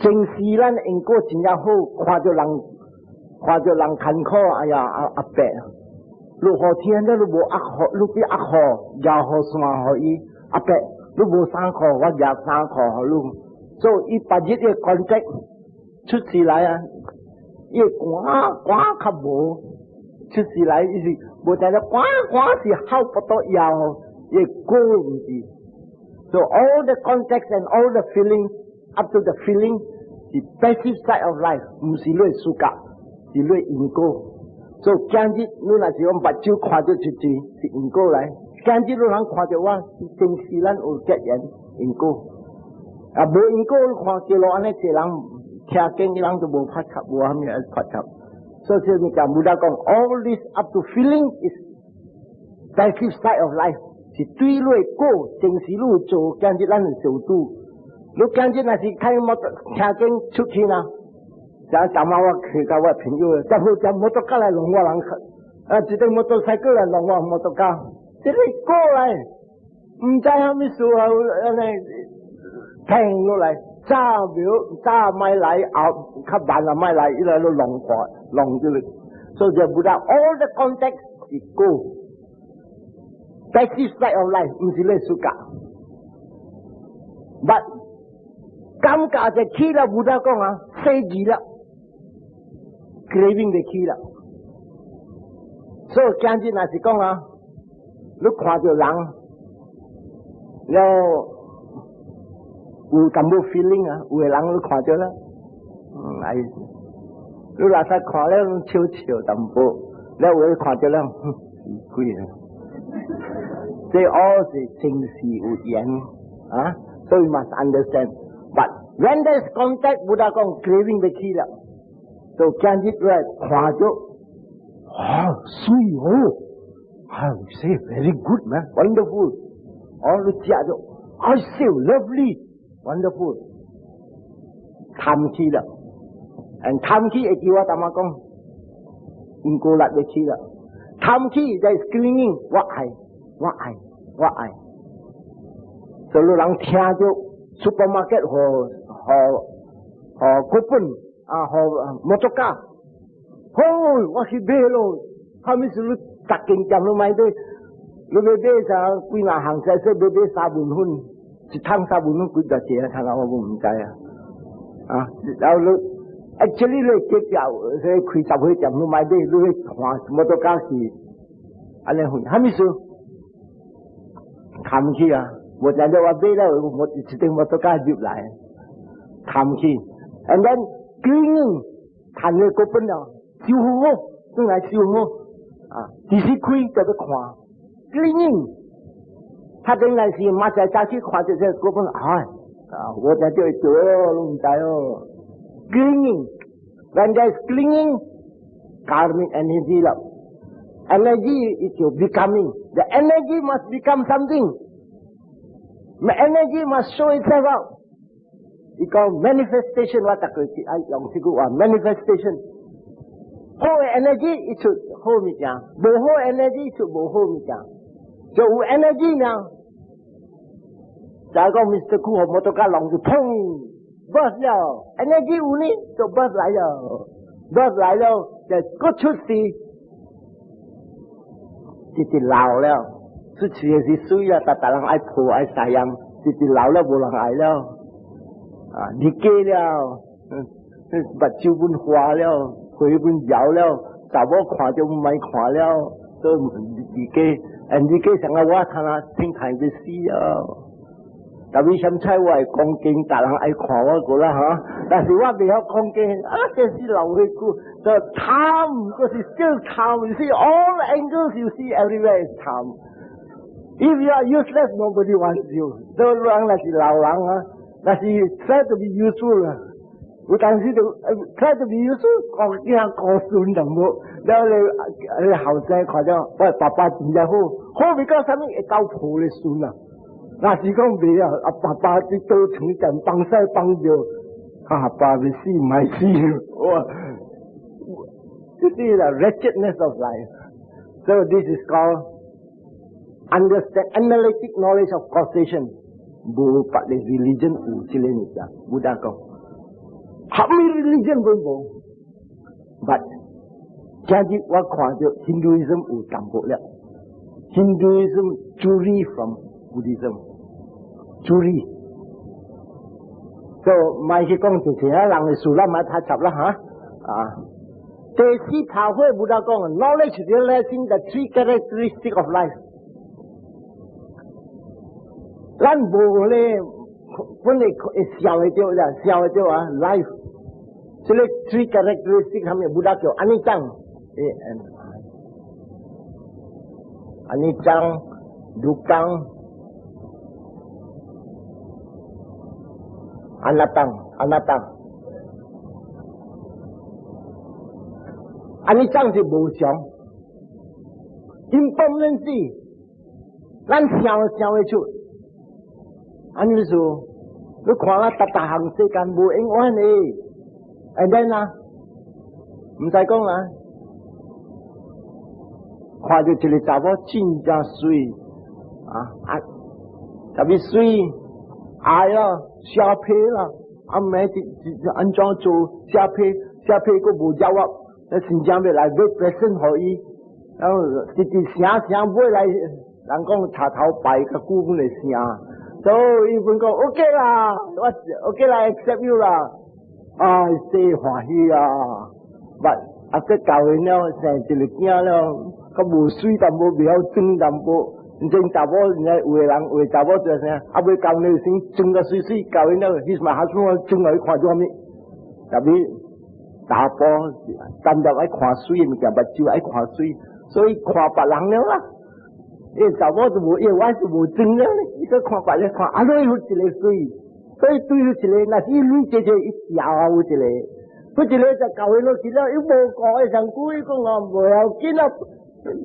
chính sĩ là này inco chính là hô khoa cho lăng. khoa cho lăng khăn khó à bẹ lúc họ thiên đó lúc bộ ác họ lúc cái ác họ già họ xóa họ ý à bẹ lúc bộ sang khó hoặc già sang khó họ luôn so ít bao nhiêu cái contact chút xí lại à ý quá khắp bộ chút xí lại ý gì bộ tại nó quá thì hao bắt đầu giàu ý cố gì so all the context and all the feeling up to the feeling the passive side of life không phải lối suka chỉ lối in cô, so càng gì lúc nào chỉ ông bắt chiếu khoa cho chị thì in cô lại, càng gì lúc nào khoa choว่าchính sĩ lan ở cái gì in cô, bộ in cô khoa cái lo anh ấy chỉ làm theo cái làm cho bộ phát khắp bộ ham như phát khắp, so thì mình cảm Buddha講all this up to feeling is passive side of life, chỉ tùy lối cô chính sĩ lối做càng gì lan小度，lúc càng gì那是開摩托theo cái出去呢。ចាំមកគឺកៅភញយចាំម៉ូតូកាឡឡងវឡងជីតែម៉ូតូសាយគលឡងម៉ូតូកាទីនេះគោឡៃមិនចាហមីស៊ូនេះថែងនោះឡៃចាវាចាមិនឡៃអោខបានមិនឡៃឥឡូវឡងខឡងទីនេះ so the Buddha all the context is go passive side of life មិនសិលេសុកា but កម្មកាតែគីឡា Buddha កងសេជីឡាcraving the key la so kyanji na si kong lúc khoa cho lắng, rồi u tầm bộ feeling à, u lắng lúc khoa cho đó, ai, lúc là sao khoa lên chiều chiều tầm bộ, rồi u khoa cho đó, quý à, they all say things he would yen, ah, so you must understand. But when there is contact, Buddha called craving the key. So can it right? Ah, sweet, oh, I would say very good, man, wonderful. All the chiajo, I say lovely, wonderful. Tham key la, and tham key ekiwa tamakong, inko lat the key la. Tham key there is clinging. What I. So lu lang chiajo supermarket ho coupon ho motoka. Hoi, what he belo? Hamis lu taking jam lu mai doi. Lu bebe sa kui nga hang sa se bebe sabun hun. Si thang sabun hun kui da che thang awa bu mtai ah. Lao lu actually lu ke piao se kui sa hui jam lu mai doi lu hwa motoka si. Ale hun hamis tham khi à, một lần đâu biết đâu một tiếng một cái dịp lại tham khi, and then clinging thành người cố vấn nào, siêu hô, tức là siêu hô, chỉ是亏就被垮 clinging， 他等来是马在家去垮这cố vấn我在这里做弄在哦 clinging，when there is clinging karmic energy 了。Energy is your becoming. The energy must become something. The energy must show itself out. It's called manifestation. What I manifestation. Whole energy it should hold me down. The whole energy should hold me down. So energy now. Chả có Mr. Khu học mô tô ca lòng thì thông bớt rồi. Energy uni so bớt lại rồi. Bớt lại rồi. Để có chút gì. Titi lao leo, su chia si suy là ta lang ai phù ai sayang, titi lao leo vô lang ai leo, đi kê leo, bắt chiu bún hoa leo, huế bún giàu leo, sao bỏ khoa cho mấy khoa leo, tôi đi kê, anh đi kê sang ngao thằng nào thiên thành cái gì leo, tại vì xem sai vậy con kinh ta lang ai khoa quá cô la hả,但是我比较con kinh,这是老的故。The time, because it's still time. You see, all angles you see everywhere is time. If you are useless, nobody wants you. So long là chỉ lao lăng á, là chỉ try to be useful. We can see the try to be useful. Còn cái hàng có xuân đồng bộ, đó là hậu sinh khỏi cho,喂爸爸真係好比較什麼會交鋪嘅xuân啊？那是講未啊，爸爸啲都成陣幫西幫咗，爸嘅事唔係事，哇！ This is the wretchedness of life. So this is called understand analytic knowledge of causation. Bo pat le religion u chile ni cha Buddha ko. How many religion bo? But jadi wa khwa jo Hinduism u tam bo le. Hinduism churi from Buddhism. Churi. So mai khi con thì lang le su la ma tha chap la ha. They see power Buddha Gong, knowledge realizing the three characteristics of life. Lan bồ lê, vấn đề xiao ấy tiêu life. So the three characteristics hàm Buddha kêu anicca, anicca, dukkha, anatta. Anh chẳng thì vô常 impermanency 咱想會出 anh như số nó khoan là tất hàng世間無永安呢 and then 唔使講啦 khoan就一個查某真正水特別水愛啦下皮啦咩安怎做下皮個無交啊 那新疆的来 very present 可以，然後直直聲會來，人講茶頭擺個古本嚟聲，所以伊本講 OK 啦，我 OK 啦 accept you 啦，真歡喜啊！不，教完了成一個囝了，佢無水淡薄，比較精淡薄，真查某有的人有的查某做啥？啊，未交你先装个水水，交伊那个，你嘛还说装来看做咩？特别查甫单独爱看水，物件目睭爱看水，所以看别人了啦。伊查某就无，伊我是无装了呢，伊个看别人看，啊，你有一个水，所以对有一个，那是你姐姐一条有一个，佢一个就交伊落去了，伊无讲伊上句，伊讲我无要紧啊。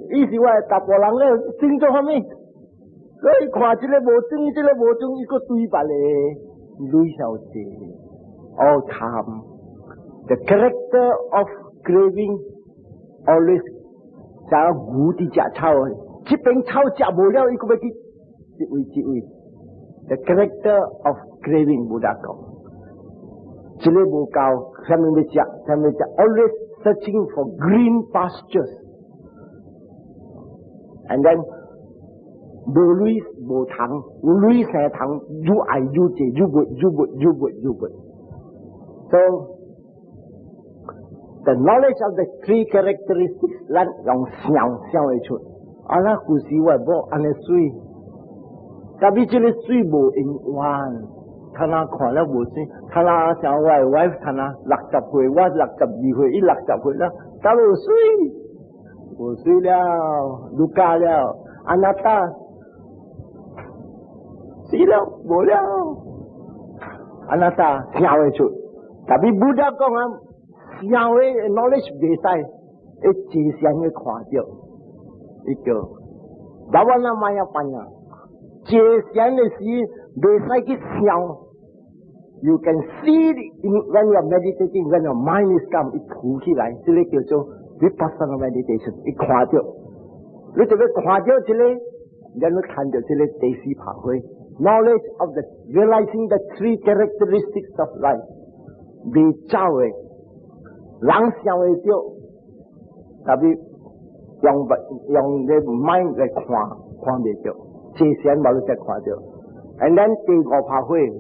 意思话，大部分人咧装做啥物？所以看这个无装，这个无装，伊个对白咧，女小姐，all time the character of craving always 想要古的食草，这边草食无了，伊个要去一位。The character of craving 无得讲，这个无够，啥物要食，啥物要食 ，always searching for green pastures。And then 无水无糖，有水生糖，越爱越济，越活。So the knowledge of the three characteristics 咱用想会出，啊那故事话无安尼水，特别这个水无用完，他那看了无水，他那像我的 wife 他那60岁，我62岁，伊60岁了，搞无水。无水了，路加了，安那达死了，无了，安那达想会出。特别不达讲啊，想会 knowledge 袂使，一直想去看到，伊叫，台湾那嘛要办啊，直想的是袂使去想。You can see when you are meditating, when your mind is calm， 一浮起来，这个叫做。Vipassana meditation， 一看到，你就要看到这个，然后看到这个第四法会 ，knowledge of the realizing the three characteristics of life， 未走的，人想会到，特别用你 mind 来看未到，这先冇你才看到。And then 第五法会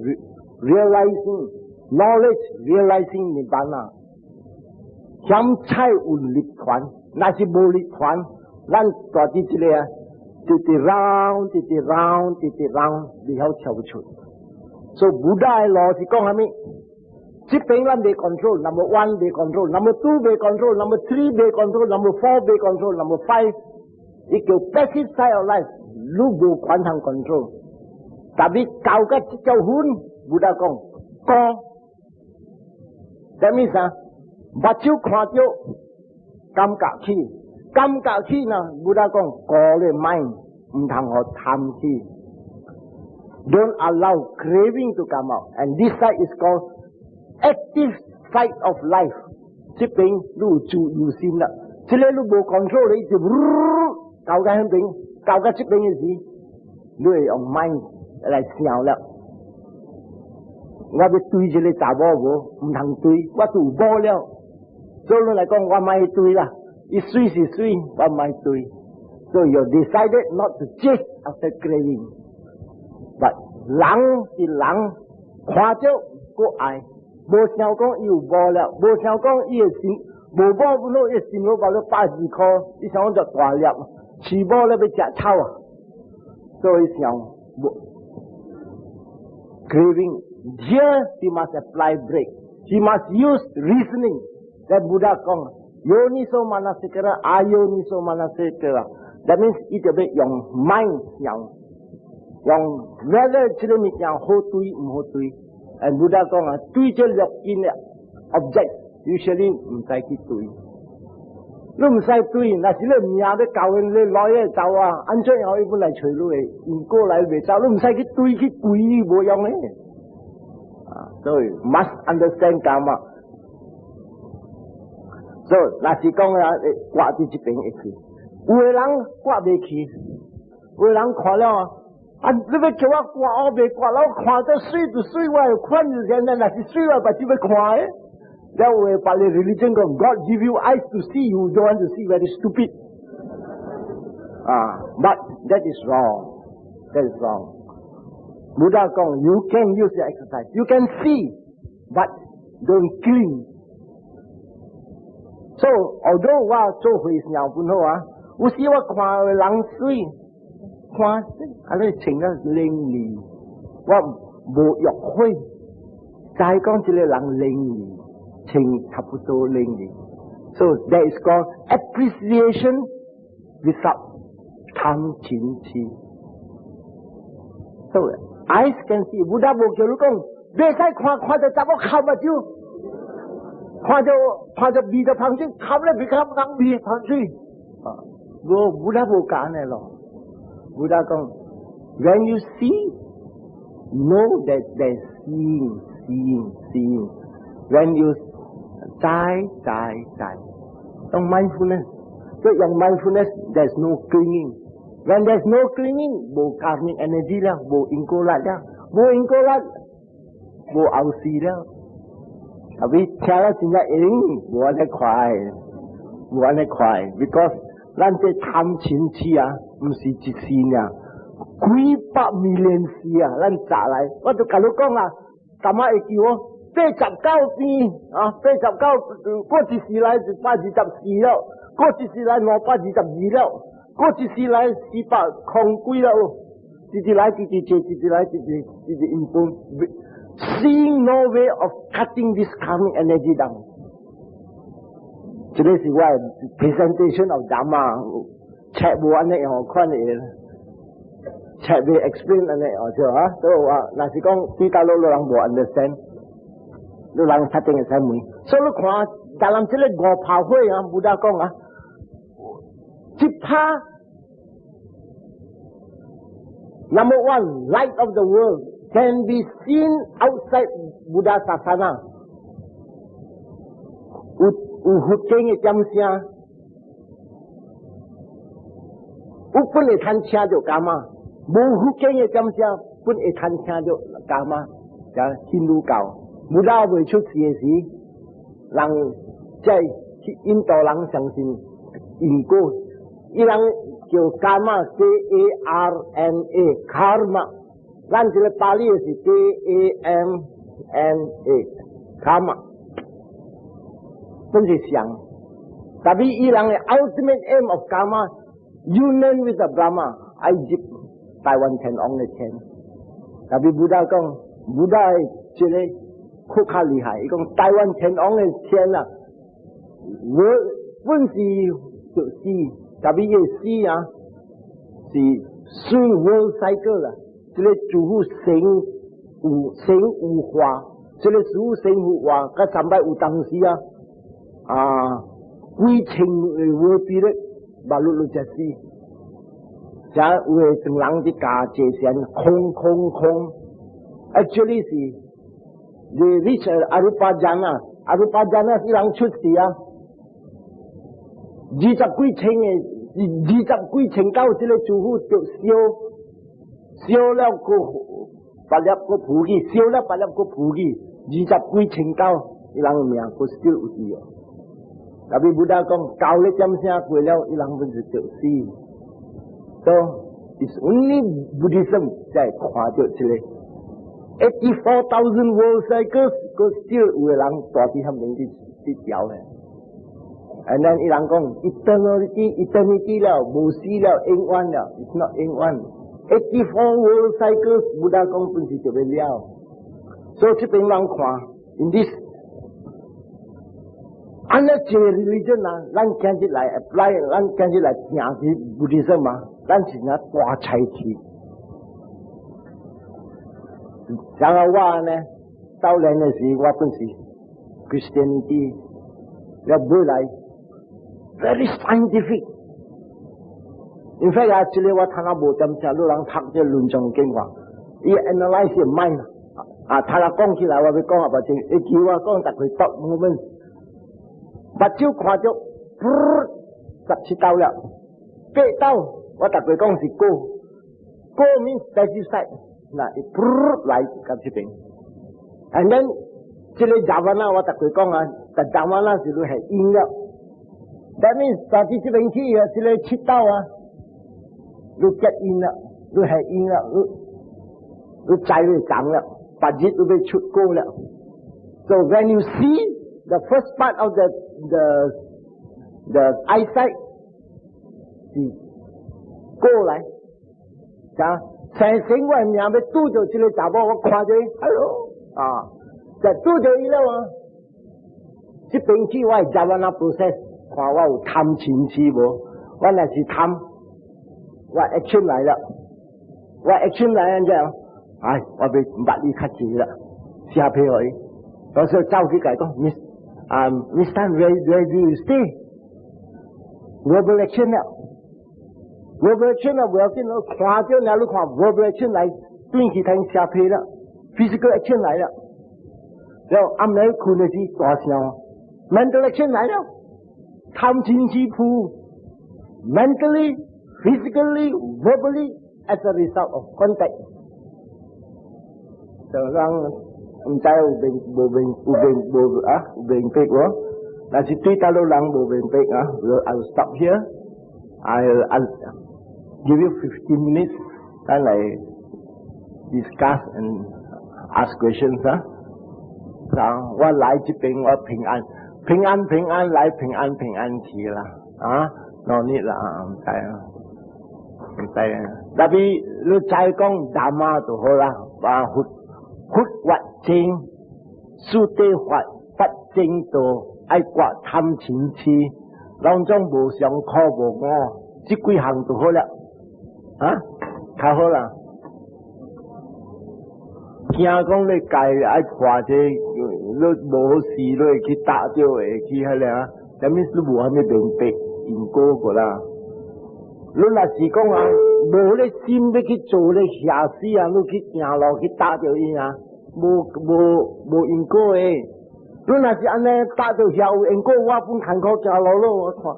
realizing knowledge，realizing nibbana。咸菜有立团，那是无立团，咱大啲这个啊，直 round，你好跳不出。所以古代的路是讲啥物？这边咱未 control，number 1未 control，number 2未 control，number 3未 control，number 4未 control，number 5，伊叫 passive side of life， 你无管通 control。特别搞个这条魂，古代讲高，什么意思啊？目睭看到感觉起呢，不得讲个人 mind 唔通互贪起 ，don't allow craving to come out， and this side is called active side of life。这边你有心啦，这个你无 control 你就搞到那边，搞到这边嘅时，你会用 mind 来想了。我要对这个查某无，唔通对，我就有某了。所以来讲，我咪对啦，伊水是水，我咪对。So you decided not to chase after craving， but 人是人，看到个爱，无想讲伊有无了，无想讲伊嘅心，无无不落，伊心落包咗82块，伊想就大粒，饲某咧要食草啊，所以想craving here he must apply break， he must use reasoning。Dan Buddha 講 Yoniso Manasikara Ayoniso Manasikara That means 伊就要用 mind 想用 whether 這個物件好對唔好對 And Buddha 講啊對這錄音嘅 object usually 唔使去對你唔使對那是你命要教人你來嘅走啊安怎有一本來隨你嘅如果來未走你唔使去對去對冇用嘅所以 must understand karma So， 若是讲啊，挂伫这边会去，有的人挂袂去，有的人看了啊，你要叫我挂，我袂挂，我看到水就水，我看就现在，若是水我把只要看诶。了有的把你 religion 讲 ，God give you eyes to see, you don't want to see, very stupid. But that is wrong. That is wrong. Buddha 讲 ，you can use the exercise, you can see, but don't cling.So, although 我做回想本好啊，有时我看人水， khoa anh ấy chỉnh ra lên lì và bộ dọc hơi trái con chỉ là lặng lên lì chỉnh thập số lên lì. So that is called appreciation without tham chín chi. So eyes can see. Buddha bộ kiểu lúc con về sai khoa cho cháu khám mà chứ khoa cho bị cho phăng chứ khám lại bị khám nắng bị phăng chứ. Buddha bộ cả này rồi. Buddha con when you see, know that there's seeing. When you die. Trong mindfulness. So in mindfulness, there's no clinging. When there's no clinging, bo karmic energy lah, bo inkolat lah, bo ausi lah. Tapi cara sehingga ini, bo ada kuai, because nanti tham cinci ah, mesti cicinya, 200 million sia, nanti calai. Waktu kalau kau lah, sama ikiwo. 89ปี89過次時來824了，過次時來522了，過次時來400空幾了，直直來improve. Seeing no way of cutting this karmic energy down. This is why presentation of Dhamma, chat buat ni orang kan ni, chat be explain ni orang tu, nasi kong kita orang buat understand. Orang setting saya mui. So lu kau dalam celah gua pahoi ah Buddha kong ah. Cipta number one, light of the world can be seen outside Buddha Sasana. Huteng jam sia. Pun ikan sia jo kama. Huteng jam sia pun ikan sia jo kama. Ya Hindu kau. Buddha vừa xuất hiện gì, rằng chạy in tàu lăng sang sinh in cô, rằng kiểu karma K-A-R-M-A karma, rằng chỉ là Pali là K-A-M-M-A karma, không gì sáng. Tapi rằng ultimate aim of karma, union with the Brahma, I dip Taiwan Ten Ong Le Ten. Tapi Buddha kong, Buddha chỉ là khúc khá厉害，伊讲台湾天王的天啊，本是就死，但是个死啊是随 world cycle 啦，这个主妇生有化，这个主妇生有化，甲300有当时几千个 world period 马路就死，加有的成人的家界线空 ，actually 是。They reach Arupa Jhana silang chút siya. 20幾千高這個主婦就燒了個8粒個普吉，燒了8粒個普吉，20幾千高，伊人命個 still 有事哦。tapi Buddha 講教你點聲過了，伊人本就就死。So it's only Buddhism 在看到這個。84,000 world cycles, có still 有人大啲含領啲條嘅。And then 伊人講 eternity 了，無死了，永遠了 ，it's not 永遠。84 world cycles, Buddha 講本是就會了。所以這邊人看 in this another religion 啊，咱今日來 apply， 咱今日來聽是 Buddhism 嘛，咱是那大菜市。然後我呢，到年的時我本是 Christianity， 了本來 very scientific。In fact， actually 我睇下無點寫，有人讀這論證經話，伊 analyze your mind， 睇下講起來，我要講下把正，伊叫我講大概10 moment， 目睭看著，17刀了，8刀，我大概講是go means pesticide。Nah, like kat sini. And then, sila Javana wa tak kong ta Javana sila hai inga. That means tadi si bengki ya sila cita lu kat inga, lu hai inga, lu cai lu jang la, budget lu be chut ko la. So when you see the first part of the eyesight, the go lai. 啥？生我命要拄着这个查某，我看着，hello 啊，就拄着伊了啊。这边去我会接我那 process， 看我有贪情绪无？我若是贪，我 action 来了，我 action 来了这样，哎，我要捌你较济了，写批互伊，到时候走去甲伊讲 ，Miss Tan，where do you stay？Verbal action 了。verbal action 了，不要紧了，看到哪路看 verbal action 来，对其他下批了 ，physical action 来了，然后暗暝困的是大声 ，mental action 来了，贪情绪扑 ，mentally, physically, verbally as a result of contact， 就让唔知有明白喎，但是對大陸人冇明白啊 ，I'll stop here。I'll give you 15 minutes and like discuss and ask questions 啊。我來這邊我平安來平安去啦啊，no need 啦，唔使啊。但係你再講大媽就好啦，話活活正，輸地活不正道，愛刮貪錢痴。當中無上課無我，這幾項就好了，啊，較好啦。聽講你家愛看這，你無事你會去打掉會去迄個啊，咁咪你無蝦米明白因果個啦。你若是講啊，無咧心要去做咧邪事啊，你去行路去打掉伊啊，無因果誒。你若是安尼打到遐有因果，我本坎坷行路咯，我看。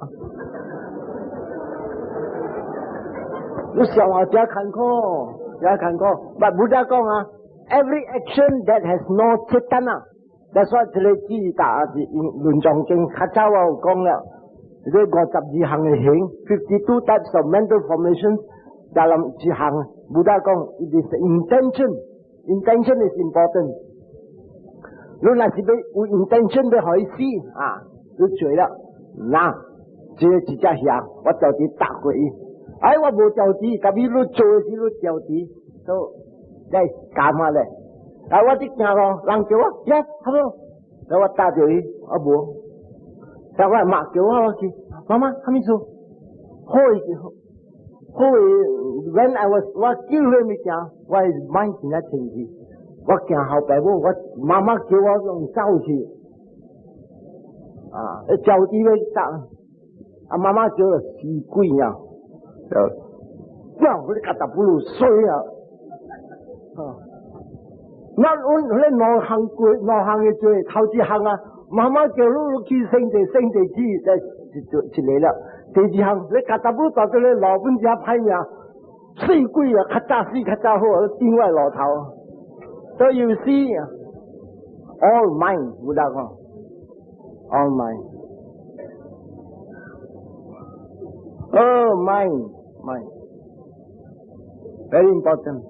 你上下真坎坷，真坎坷。But Buddha 講啊 ，every action that has no cetana，that's what 這個字打是論藏經較早我有講了，呢52項嘅行 ，52 types of mental formations dalam 一項 ，Buddha 講 it is intention is important。你若是要有 intention 要開始啊，你做了，嗱，這一隻蝦，我就地打過伊。哎，我無調子，特別你做嘅時你調子，都嚟幹嘛咧？啊，我啲行路，人叫我 ，yes，hello，然後我打掉伊，我無，然後我媽叫我去，媽媽，蝦米做？好，when I was 我叫佢咪行，我係蠻真係清氣。我行後背部，我媽媽叫我用走去，啊，腳底要打，啊媽媽叫我死鬼呀，哇，我哋夾達不如衰啊，那我兩行嘅做，頭一行啊，媽媽叫你去升地去，就嚟啦，第二行你夾達不如到到你老本家派命，死鬼啊，較早死較早好，頂我老頭。So you see, all mind, Buddha 講 all mind. Oh, mind. Very important.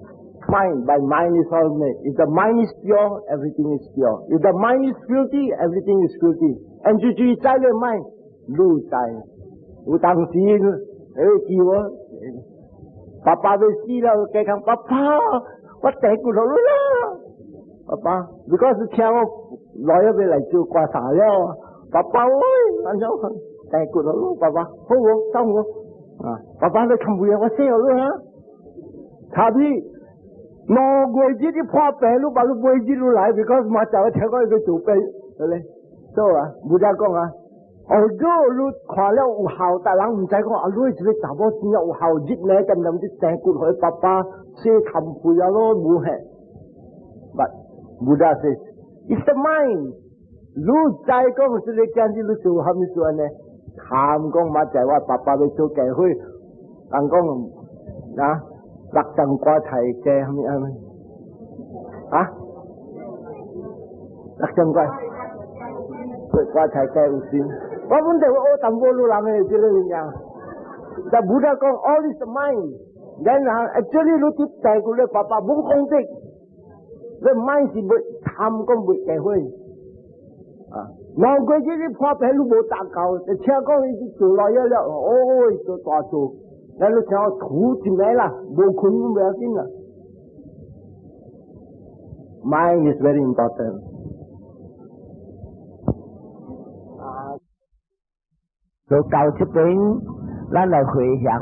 Mind, by mind is all made. If the mind is pure, everything is pure. If the mind is filthy, everything is filthy. And 最在嘅 mind, 路在。有當時，叫我，爸爸要死了，佢講爸爸。我第骨頭啦，爸爸，如果是聽我來一邊嚟做刮痧了，爸爸喂，晚上第骨頭咯，爸爸，好我收我，啊，爸爸你冚唔嘢，我寫咗啦，差啲，攞櫃子啲破病都把個櫃子都嚟 ，because 我就係聽講佢做病，係咪？所以啊，冇得講啊。although 你看了有效，但人唔知講啊，你係個查某先有效，熱咧咁諗啲成骨佢爸爸寫冚背啊咯，冇係。But Buddha says, it's the mind。你再講是你講啲你做係咪做呢？談講乜就係話爸爸要做計會，人講啊，六陣瓜題嘅係咪係咪？啊？六陣瓜，瓜題嘅有先。我本來我淡薄路人嘅，這個樣。但Buddha講 all is the mind。Then actually 你啲大個咧，爸爸冇功績，你 mind 是冇貪講冇機會。啊，難怪呢啲破病都冇打夠，車講你做耐咗，哦，做大做，那你想要吐进来了，无困不要紧了。Mind is very important. 做教出兵，咱来回向，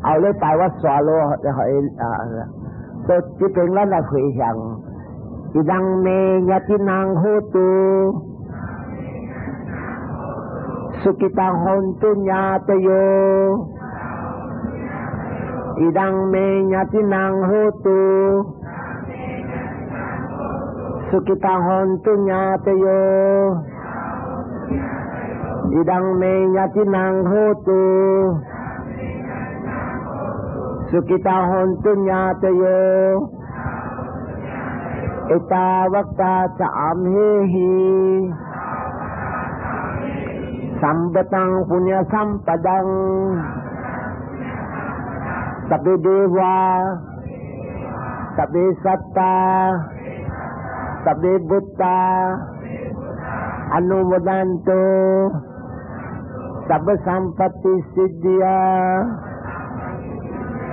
后礼拜我刷落就去做出兵，咱来回向。Idang me yatinang hutu, sukitang hontu nyatayo. Idang me yatinang hutu, sukitang hontu nyatayo. Idang me yatinang hutu, sukitang hontu nyatayo. Itawakta sa amhehi sambatang punya sampadang sabi dewa sabi satta sabi buddha anumodanto sabi sampati siddhya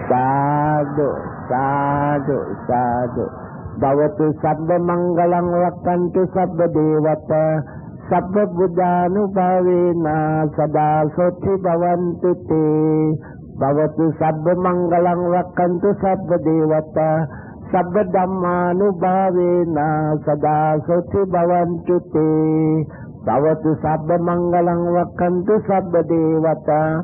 sadhu sadhu sadhu Bhavatu sabba mangalang rakantu sabba devata sabba buddhanubhavena sada soti bhavantu te. Bhavatu sabba mangalang rakantu sabba devata sabba dhammanubhavena sada soti bhavantu te. Bhavatu sabba mangalang rakantu sabba devata.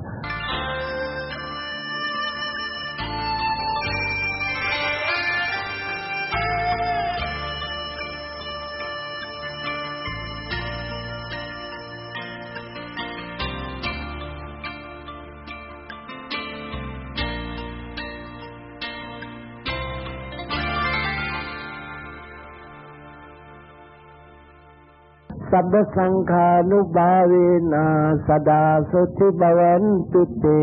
Sabba sangha nubhavena sada soti bhavantu te.